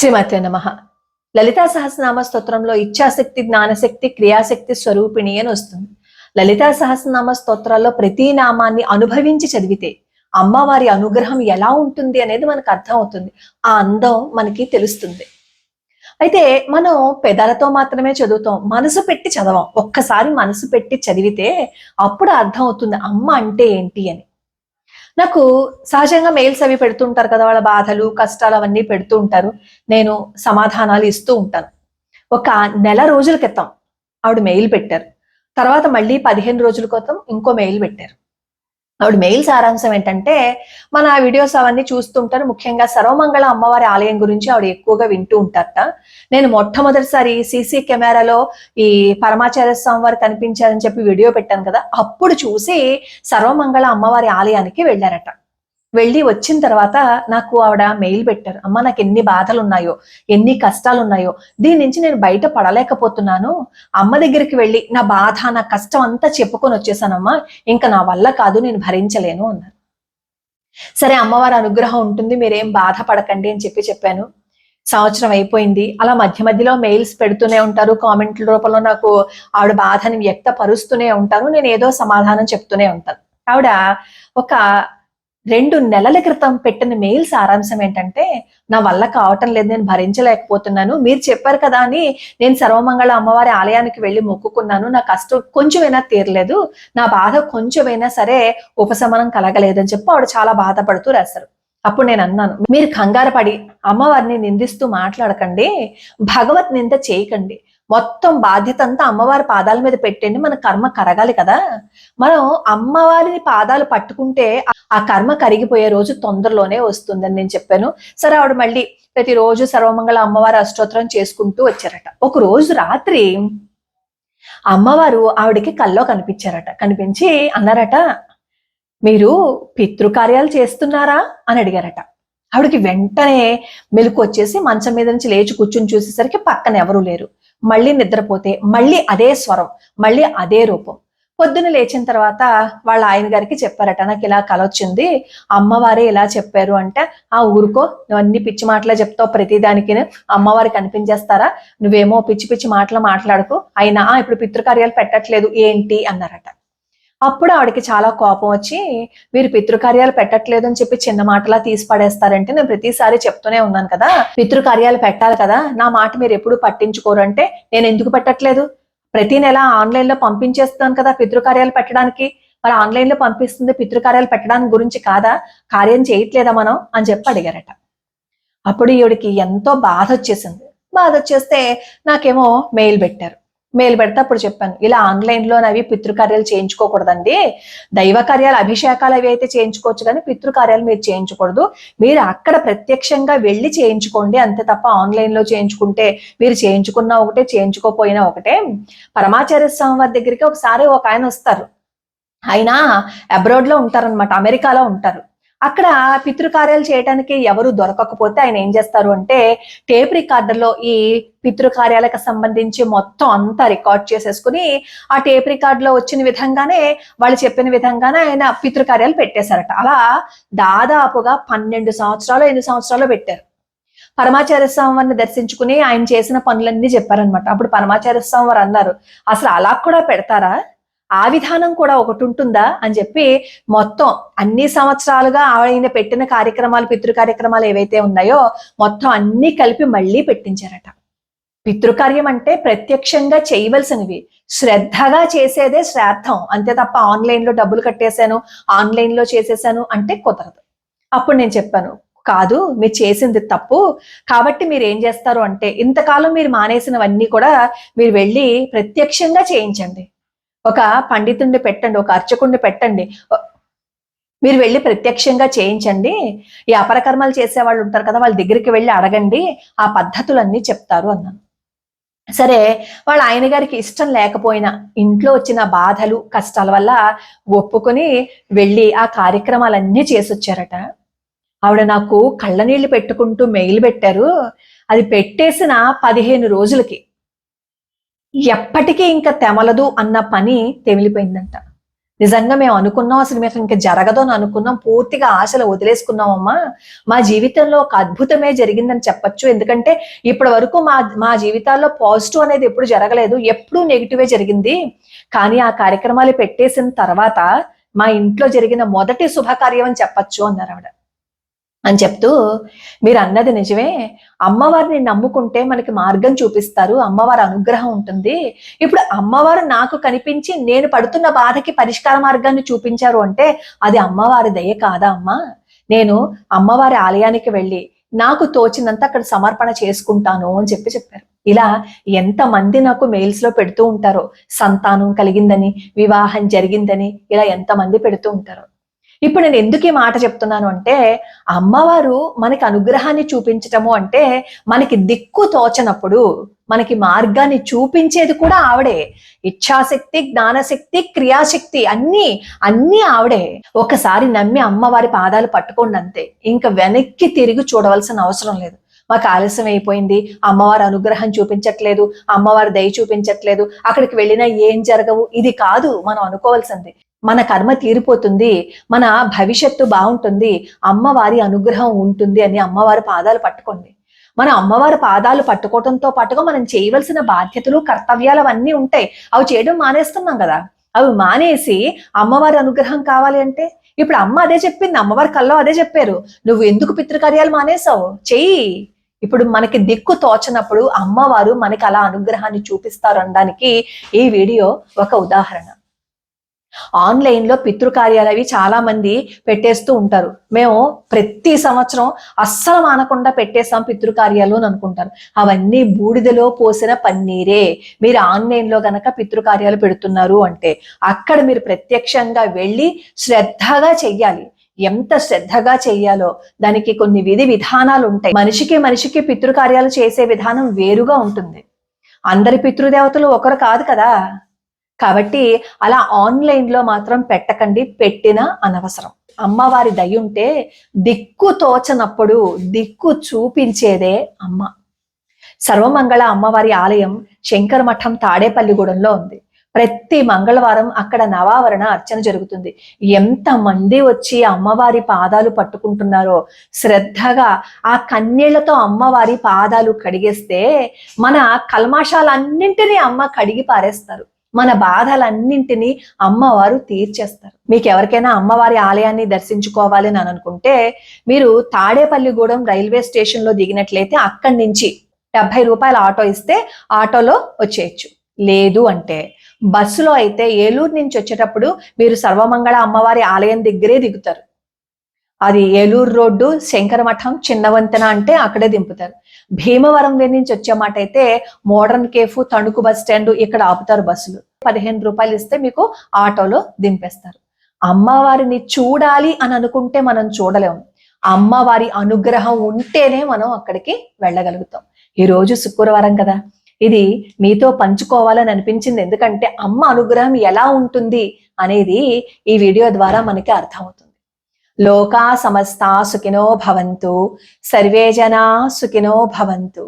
శ్రీమతే నమః. లలితా సహస్రనామ స్తోత్రంలో ఇచ్ఛాశక్తి, జ్ఞానశక్తి, క్రియాశక్తి స్వరూపిణి అని వస్తుంది. లలితా సహస్రనామ స్తోత్రాల్లో ప్రతి నామాన్ని అనుభవించి చదివితే అమ్మవారి అనుగ్రహం ఎలా ఉంటుంది అనేది మనకు అర్థం అవుతుంది. ఆ అందం మనకి తెలుస్తుంది. అయితే మనం పెదాలతో మాత్రమే చదువుతాం, మనసు పెట్టి చదవం. ఒక్కసారి మనసు పెట్టి చదివితే అప్పుడు అర్థం అవుతుంది అమ్మ అంటే ఏంటి అని. నాకు సహజంగా మెయిల్స్ అవి పెడుతుంటారు కదా, వాళ్ళ బాధలు కష్టాలు అవన్నీ పెడుతూ ఉంటారు. నేను సమాధానాలు ఇస్తూ ఉంటాను. ఒక నెల రోజుల క్రితం ఆవిడ మెయిల్ పెట్టారు. తర్వాత మళ్ళీ 15 రోజుల క్రితం ఇంకో మెయిల్ పెట్టారు. ఆవిడ మెయిల్ సారాంశం ఏంటంటే, మన వీడియోస్ అవన్నీ చూస్తుంటారు. ముఖ్యంగా సర్వమంగళ అమ్మవారి ఆలయం గురించి ఆవిడ ఎక్కువగా వింటూ ఉంటారట. నేను మొట్టమొదటిసారి సీసీ కెమెరాలో ఈ పరమాచార్య స్వామి వారు కనిపించారని చెప్పి వీడియో పెట్టాను కదా, అప్పుడు చూసి సర్వమంగళ అమ్మవారి ఆలయానికి వెళ్ళారట. వెళ్ళి వచ్చిన తర్వాత నాకు ఆవిడ మెయిల్ పెట్టారు. అమ్మ, నాకు ఎన్ని బాధలు ఉన్నాయో, ఎన్ని కష్టాలు ఉన్నాయో, దీని నుంచి నేను బయట పడలేకపోతున్నాను. అమ్మ దగ్గరికి వెళ్ళి నా బాధ, నా కష్టం అంతా చెప్పుకొని వచ్చేసానమ్మా, ఇంకా నా వల్ల కాదు, నేను భరించలేను అన్నారు. సరే, అమ్మవారి అనుగ్రహం ఉంటుంది, మీరేం బాధపడకండి అని చెప్పాను. సంవత్సరం అయిపోయింది. అలా మధ్య మధ్యలో మెయిల్స్ పెడుతూనే ఉంటారు, కామెంట్ల రూపంలో నాకు ఆవిడ బాధని వ్యక్తపరుస్తూనే ఉంటారు. నేను ఏదో సమాధానం చెప్తూనే ఉంటాను. ఆవిడ ఒక 2 నెలల క్రితం పెట్టిన మెయిల్ సారాంశం ఏంటంటే, నా వల్ల కావటం లేదు, నేను భరించలేకపోతున్నాను. మీరు చెప్పారు కదా అని నేను సర్వమంగళ అమ్మవారి ఆలయానికి వెళ్ళి మొక్కుకున్నాను. నా కష్టం కొంచెమైనా తీరలేదు, నా బాధ కొంచెమైనా సరే ఉపశమనం కలగలేదని చెప్పి ఆవిడ చాలా బాధపడుతూ రాశారు. అప్పుడు నేను అన్నాను, మీరు కంగారు పడి అమ్మవారిని నిందిస్తూ మాట్లాడకండి, భగవత్ నింద చేయకండి. మొత్తం బాధ్యత అంతా అమ్మవారి పాదాల మీద పెట్టండి. మన కర్మ కరగాలి కదా. మనం అమ్మవారిని పాదాలు పట్టుకుంటే ఆ కర్మ కరిగిపోయే రోజు తొందరలోనే వస్తుందని నేను చెప్పాను. సరే, ఆవిడ మళ్ళీ ప్రతిరోజు సర్వమంగళ అమ్మవారి అష్టోత్తరం చేసుకుంటూ వచ్చారట. ఒక రోజు రాత్రి అమ్మవారు ఆవిడకి కల్లో కనిపించారట. కనిపించి అన్నారట, మీరు పితృకార్యాలు చేస్తున్నారా అని అడిగారట. ఆవిడకి వెంటనే మెలకు వచ్చేసి మంచం మీద నుంచి లేచి కూర్చుని చూసేసరికి పక్కన ఎవరూ లేరు. మళ్ళీ నిద్రపోతే మళ్ళీ అదే స్వరం, మళ్ళీ అదే రూపం. పొద్దున లేచిన తర్వాత వాళ్ళ ఆయన గారికి చెప్పారట, నాకు ఇలా కల వచ్చింది, అమ్మవారే ఇలా చెప్పారు అంటే, ఆ ఊరుకో, నువ్వు అన్ని పిచ్చి మాటలే చెప్తావు, ప్రతిదానికి అమ్మవారి కనిపించేస్తారా, నువ్వేమో పిచ్చి పిచ్చి మాటలు మాట్లాడుకో, అయినా ఇప్పుడు పితృకార్యాలు పెట్టట్లేదు ఏంటి అన్నారట. అప్పుడు ఆవిడకి చాలా కోపం వచ్చి, మీరు పితృకార్యాలు పెట్టట్లేదు అని చెప్పి చిన్న మాటలా తీసి పడేస్తారంటే, నేను ప్రతిసారి చెప్తూనే ఉన్నాను కదా, పితృకార్యాలు పెట్టాలి కదా, నా మాట మీరు ఎప్పుడు పట్టించుకోరు అంటే, నేను ఎందుకు పెట్టట్లేదు, ప్రతి నెల ఆన్లైన్ లో పంపించేస్తాను కదా పితృకార్యాలు పెట్టడానికి, మరి ఆన్లైన్ లో పంపిస్తుంది పితృకార్యాలు పెట్టడానికి గురించి కాదా, కార్యం చేయట్లేదా మనం అని చెప్పి అడిగారట. అప్పుడు ఈవిడికి ఎంతో బాధ వచ్చేసింది. బాధ వచ్చేస్తే నాకేమో మెయిల్ పెట్టారు. మెయిల్ పెడితే అప్పుడు చెప్పాను, ఇలా ఆన్లైన్ లో అవి పితృకార్యాలు చేయించుకోకూడదండి, దైవ కార్యాలు అభిషేకాలు అవి అయితే చేయించుకోవచ్చు కానీ పితృకార్యాలు మీరు చేయించకూడదు, మీరు అక్కడ ప్రత్యక్షంగా వెళ్ళి చేయించుకోండి అంతే తప్ప ఆన్లైన్ లో చేయించుకుంటే మీరు చేయించుకున్నా ఒకటే చేయించుకోపోయినా ఒకటే. పరమాచార్య స్వామి వారి దగ్గరికి ఒకసారి ఒక ఆయన వస్తారు. ఆయన అబ్రాడ్ లో ఉంటారనమాట, అమెరికాలో ఉంటారు. అక్కడ పితృకార్యాలు చేయడానికి ఎవరు దొరకకపోతే ఆయన ఏం చేస్తారు అంటే, టేప్ రికార్డర్లో ఈ పితృకార్యాలకు సంబంధించి మొత్తం అంతా రికార్డ్ చేసేసుకుని ఆ టేప్ రికార్డులో వచ్చిన విధంగానే, వాళ్ళు చెప్పిన విధంగానే ఆయన పితృకార్యాలు పెట్టేశారట. అలా దాదాపుగా 12 సంవత్సరాలు 8 సంవత్సరాలు పెట్టారు. పరమాచార్య స్వామి వారిని దర్శించుకుని ఆయన చేసిన పనులన్నీ చెప్పారనమాట. అప్పుడు పరమాచార్య స్వామి వారు అన్నారు, అసలు అలా కూడా పెడతారా, ఆ విధానం కూడా ఒకటి ఉంటుందా అని చెప్పి మొత్తం అన్ని సంవత్సరాలుగా ఆయన పెట్టిన కార్యక్రమాలు, పితృ కార్యక్రమాలు ఏవైతే ఉన్నాయో మొత్తం అన్ని కలిపి మళ్ళీ పెట్టించారట. పితృకార్యం అంటే ప్రత్యక్షంగా చేయవలసినవి, శ్రద్ధగా చేసేదే శ్రాద్ధం, అంతే తప్ప ఆన్లైన్ లో డబ్బులు కట్టేశాను, ఆన్లైన్ లో చేసేసాను అంటే కుదరదు. అప్పుడు నేను చెప్పాను, కాదు, మీరు చేసింది తప్పు, కాబట్టి మీరు ఏం చేస్తారు అంటే, ఇంతకాలం మీరు మానేసినవన్నీ కూడా మీరు వెళ్ళి ప్రత్యక్షంగా చేయించండి. ఒక పండితుడిని పెట్టండి, ఒక అర్చకుడిని పెట్టండి, మీరు వెళ్ళి ప్రత్యక్షంగా చేయించండి. ఈ అపరకర్మలు చేసే వాళ్ళు ఉంటారు కదా, వాళ్ళ దగ్గరికి వెళ్ళి అడగండి, ఆ పద్ధతులన్నీ చెప్తారు అన్నాను. సరే, వాళ్ళ ఆయన గారికి ఇష్టం లేకపోయినా ఇంట్లో వచ్చిన బాధలు కష్టాల వల్ల ఒప్పుకొని వెళ్ళి ఆ కార్యక్రమాలన్నీ చేసొచ్చారట. ఆవిడ నాకు కళ్ళనీళ్లు పెట్టుకుంటూ మెయిల్ పెట్టారు. అది పెట్టేసిన 15 రోజులకి ఎప్పటికీ ఇంకా తెమలదు అన్న పని తెమిలిపోయిందంట. నిజంగా మేము అనుకున్నాం, అసలు మేము ఇంకా జరగదు అని అనుకున్నాం, పూర్తిగా ఆశలు వదిలేసుకున్నామమ్మా. మా జీవితంలో ఒక అద్భుతమే జరిగిందని చెప్పొచ్చు. ఎందుకంటే ఇప్పటి వరకు మా జీవితాల్లో పాజిటివ్ అనేది ఎప్పుడు జరగలేదు, ఎప్పుడూ నెగిటివే జరిగింది. కానీ ఆ కార్యక్రమాలు పెట్టేసిన తర్వాత మా ఇంట్లో జరిగిన మొదటి శుభకార్యం అని చెప్పొచ్చు అన్నారు ఆవిడ. అని చెప్తూ, మీరు అన్నది నిజమే, అమ్మవారిని నమ్ముకుంటే మనకి మార్గం చూపిస్తారు, అమ్మవారి అనుగ్రహం ఉంటుంది. ఇప్పుడు అమ్మవారు నాకు కనిపించి నేను పడుతున్న బాధకి పరిష్కార మార్గాన్ని చూపించారు అంటే అది అమ్మవారి దయ కాదా అమ్మా? నేను అమ్మవారి ఆలయానికి వెళ్ళి నాకు తోచినంత అక్కడ సమర్పణ చేసుకుంటాను అని చెప్పారు. ఇలా ఎంతమంది నాకు మెయిల్స్ లో పెడుతూ ఉంటారో, సంతానం కలిగిందని, వివాహం జరిగిందని, ఇలా ఎంతమంది పెడుతూ ఉంటారో. ఇప్పుడు నేను ఎందుకు ఈ మాట చెప్తున్నాను అంటే, అమ్మవారు మనకి అనుగ్రహాన్ని చూపించటము అంటే, మనకి దిక్కు తోచనప్పుడు మనకి మార్గాన్ని చూపించేది కూడా ఆవిడే. ఇచ్ఛాశక్తి, జ్ఞానశక్తి, క్రియాశక్తి అన్నీ ఆవిడే. ఒకసారి నమ్మి అమ్మవారి పాదాలు పట్టుకోండి అంతే, ఇంకా వెనక్కి తిరిగి చూడవలసిన అవసరం లేదు. మాకు ఆలస్యం అయిపోయింది, అమ్మవారి అనుగ్రహం చూపించట్లేదు, అమ్మవారి దయ చూపించట్లేదు, అక్కడికి వెళ్ళినా ఏం జరగవు, ఇది కాదు మనం అనుకోవాల్సింది. మన కర్మ తీరిపోతుంది, మన భవిష్యత్తు బాగుంటుంది, అమ్మవారి అనుగ్రహం ఉంటుంది అని అమ్మవారి పాదాలు పట్టుకోండి. మన అమ్మవారి పాదాలు పట్టుకోవడంతో పాటుగా మనం చేయవలసిన బాధ్యతలు, కర్తవ్యాలు అవన్నీ ఉంటాయి. అవి చేయడం మానేస్తున్నాం కదా. అవి మానేసి అమ్మవారి అనుగ్రహం కావాలి అంటే, ఇప్పుడు అమ్మ అదే చెప్పింది, అమ్మవారి కల్లో అదే చెప్పారు, నువ్వు ఎందుకు పితృకార్యాలు మానేసావు, చెయ్యి. ఇప్పుడు మనకి దిక్కు తోచనప్పుడు అమ్మవారు మనకి అలా అనుగ్రహాన్ని చూపిస్తారు అనడానికి ఈ వీడియో ఒక ఉదాహరణ. ఆన్లైన్ లో పితృకార్యాలు అవి చాలా మంది పెట్టేస్తూ ఉంటారు. మేము ప్రతి సంవత్సరం అస్సలు మానకుండా పెట్టేసాం పితృకార్యాలు అని అనుకుంటారు. అవన్నీ బూడిదలో పోసిన పన్నీరే. మీరు ఆన్లైన్ లో గనక పితృకార్యాలు పెడుతున్నారు అంటే అక్కడ మీరు ప్రత్యక్షంగా వెళ్ళి శ్రద్ధగా చెయ్యాలి. ఎంత శ్రద్ధగా చెయ్యాలో దానికి కొన్ని విధి విధానాలు ఉంటాయి. మనిషికి పితృకార్యాలు చేసే విధానం వేరుగా ఉంటుంది. అందరి పితృదేవతలు ఒకరు కాదు కదా. కాబట్టి అలా ఆన్లైన్ లో మాత్రం పెట్టకండి, పెట్టినా అనవసరం. అమ్మవారి దయుంటే దిక్కు తోచనప్పుడు దిక్కు చూపించేదే అమ్మ. సర్వమంగళ అమ్మవారి ఆలయం శంకర మఠం తాడేపల్లిగూడెంలో ఉంది. ప్రతి మంగళవారం అక్కడ నవావరణ అర్చన జరుగుతుంది. ఎంతమంది వచ్చి అమ్మవారి పాదాలు పట్టుకుంటున్నారో, శ్రద్ధగా ఆ కన్నీళ్లతో అమ్మవారి పాదాలు కడిగేస్తే మన కల్మాషాలన్నింటినీ అమ్మ కడిగి పారేస్తారు. మన బాధలన్నింటినీ అమ్మవారు తీర్చేస్తారు. మీకు ఎవరికైనా అమ్మవారి ఆలయాన్ని దర్శించుకోవాలి అని అనుకుంటే మీరు తాడేపల్లిగూడెం రైల్వే స్టేషన్ లో దిగినట్లయితే అక్కడి నుంచి 70 రూపాయల ఆటో ఇస్తే ఆటోలో వచ్చేయచ్చు. లేదు అంటే బస్సులో అయితే ఏలూరు నుంచి వచ్చేటప్పుడు మీరు సర్వమంగళ అమ్మవారి ఆలయం దగ్గరే దిగుతారు. అది ఏలూరు రోడ్డు, శంకరమఠం, చిన్న వంతెన అంటే అక్కడే దింపుతారు. భీమవరం నుంచి వచ్చే మాట అయితే modern cafe, Tanuku bus stand ఇక్కడ ఆపుతారు బస్సులు. 15 రూపాయలు ఇస్తే మీకు ఆటోలో దింపేస్తారు. అమ్మవారిని చూడాలి అని అనుకుంటే మనం చూడలేము. అమ్మవారి అనుగ్రహం ఉంటేనే మనం అక్కడికి వెళ్ళగలుగుతాం. ఈ రోజు శుక్రవారం కదా, ఇది మీతో పంచుకోవాలని అనిపించింది. ఎందుకంటే అమ్మ అనుగ్రహం ఎలా ఉంటుంది అనేది ఈ వీడియో ద్వారా మనకి అర్థమవుతుంది. లోకా సమస్తా సుఖినో భవంతు, సర్వే జనా సుఖినో భవంతు.